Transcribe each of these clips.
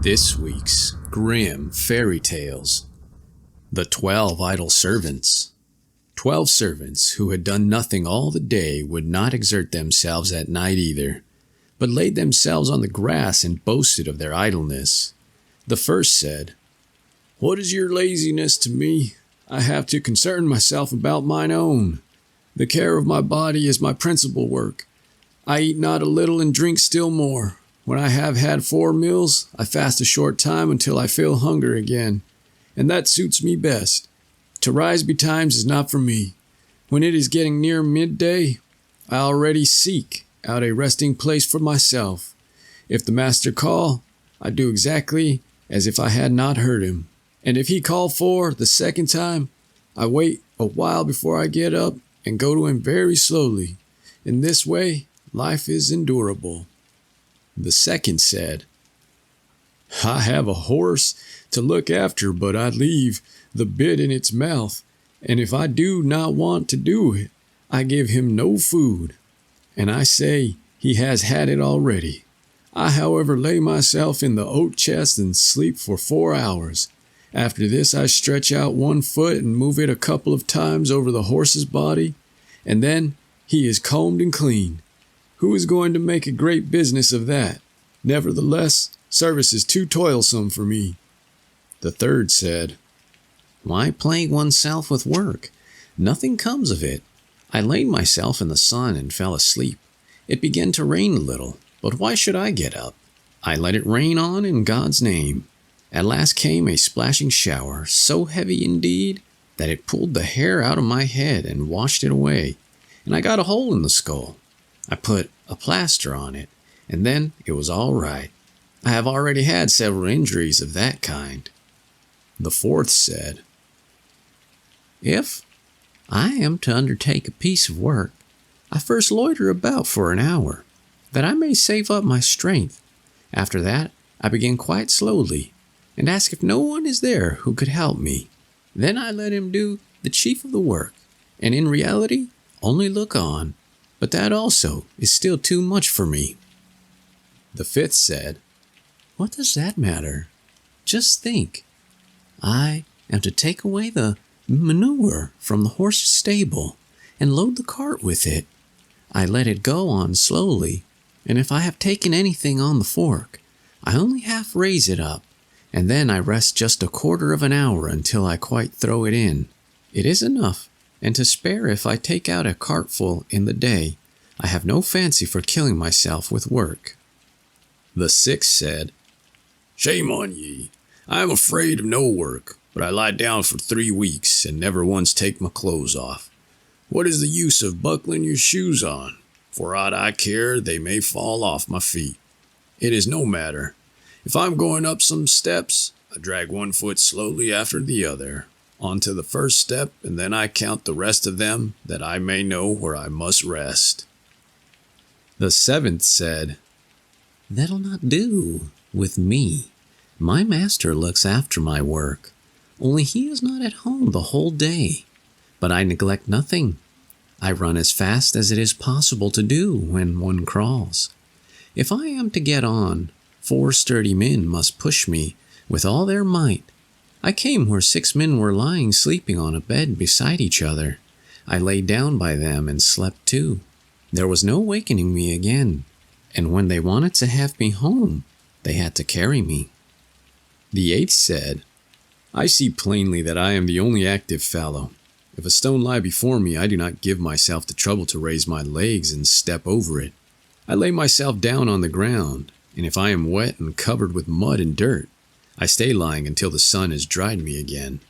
This week's Grimm Fairy Tales. The 12 Idle Servants. 12 servants who had done nothing all the day would not exert themselves at night either, but laid themselves on the grass and boasted of their idleness. The first said, "What is your laziness to me? I have to concern myself about mine own. The care of my body is my principal work. I eat not a little and drink still more. When I have had 4 meals, I fast a short time until I feel hunger again, and that suits me best. To rise betimes is not for me. When it is getting near midday, I already seek out a resting place for myself. If the master call, I do exactly as if I had not heard him. And if he call for the second time, I wait a while before I get up and go to him very slowly. In this way, life is endurable." The second said, "I have a horse to look after, but I leave the bit in its mouth, and if I do not want to do it, I give him no food, and I say he has had it already. I, however, lay myself in the oat chest and sleep for 4 hours. After this I stretch out one foot and move it a couple of times over the horse's body, and then he is combed and clean. Who is going to make a great business of that? Nevertheless, service is too toilsome for me." The third said, "Why plague oneself with work? Nothing comes of it. I laid myself in the sun and fell asleep. It began to rain a little, but why should I get up? I let it rain on in God's name. At last came a splashing shower, so heavy indeed that it pulled the hair out of my head and washed it away, and I got a hole in the skull. I put a plaster on it, and then it was all right. I have already had several injuries of that kind." The fourth said, "If I am to undertake a piece of work, I first loiter about for an hour, that I may save up my strength. After that, I begin quite slowly, and ask if no one is there who could help me. Then I let him do the chief of the work, and in reality only look on. But that also is still too much for me." The fifth said, "What does that matter? Just think. I am to take away the manure from the horse's stable and load the cart with it. I let it go on slowly, and if I have taken anything on the fork, I only half raise it up, and then I rest just a quarter of an hour until I quite throw it in. It is enough, and to spare if I take out a cartful in the day. I have no fancy for killing myself with work." The sixth said, "Shame on ye. I am afraid of no work, but I lie down for 3 weeks and never once take my clothes off. What is the use of buckling your shoes on? For aught I care, they may fall off my feet. It is no matter. If I'm going up some steps, I drag one foot slowly after the other, onto the first step, and then I count the rest of them, that I may know where I must rest." The seventh said, "That'll not do with me. My master looks after my work, only he is not at home the whole day. But I neglect nothing. I run as fast as it is possible to do when one crawls. If I am to get on, 4 sturdy men must push me with all their might. I came where 6 men were lying sleeping on a bed beside each other. I lay down by them and slept too. There was no wakening me again, and when they wanted to have me home, they had to carry me." The eighth said, "I see plainly that I am the only active fellow. If a stone lie before me, I do not give myself the trouble to raise my legs and step over it. I lay myself down on the ground, and if I am wet and covered with mud and dirt, I stay lying until the sun has dried me again.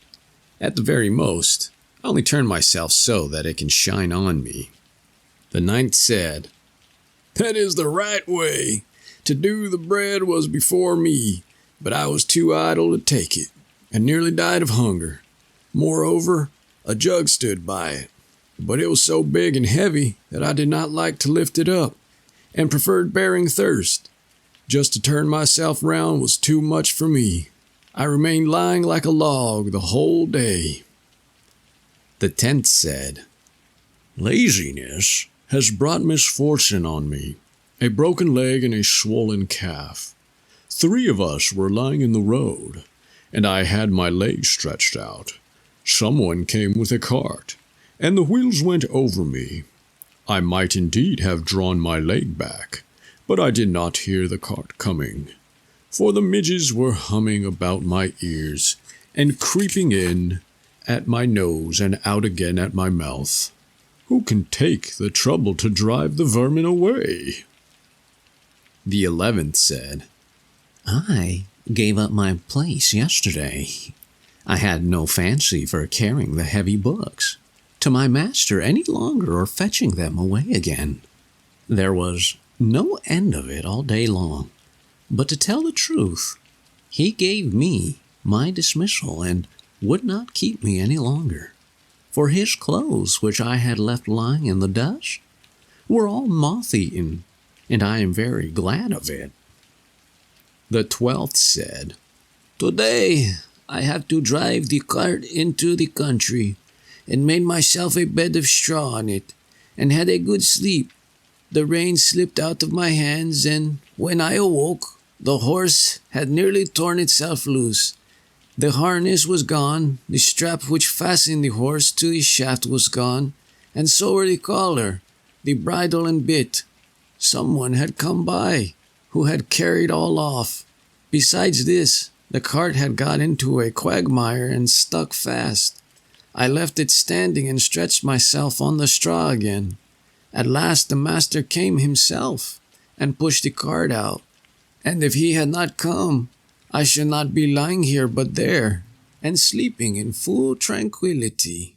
At the very most, I only turn myself so that it can shine on me." The ninth said, "That is the right way. To do the bread was before me, but I was too idle to take it, and nearly died of hunger. Moreover, a jug stood by it, but it was so big and heavy that I did not like to lift it up, and preferred bearing thirst. Just to turn myself round was too much for me. I remained lying like a log the whole day." The tenth said, "Laziness has brought misfortune on me, a broken leg and a swollen calf. 3 of us were lying in the road, and I had my legs stretched out. Someone came with a cart, and the wheels went over me. I might indeed have drawn my leg back, but I did not hear the cart coming, for the midges were humming about my ears and creeping in at my nose and out again at my mouth. Who can take the trouble to drive the vermin away?" The 11th said, "I gave up my place yesterday. I had no fancy for carrying the heavy books to my master any longer or fetching them away again. There was no end of it all day long. But to tell the truth, he gave me my dismissal and would not keep me any longer. For his clothes, which I had left lying in the dust, were all moth-eaten, and I am very glad of it." The 12th said, "Today I have to drive the cart into the country, and made myself a bed of straw on it, and had a good sleep. The reins slipped out of my hands, and when I awoke, the horse had nearly torn itself loose. The harness was gone, the strap which fastened the horse to the shaft was gone, and so were the collar, the bridle and bit. Someone had come by, who had carried all off. Besides this, the cart had got into a quagmire and stuck fast. I left it standing and stretched myself on the straw again. At last the master came himself and pushed the cart out, and if he had not come, I should not be lying here but there, and sleeping in full tranquillity."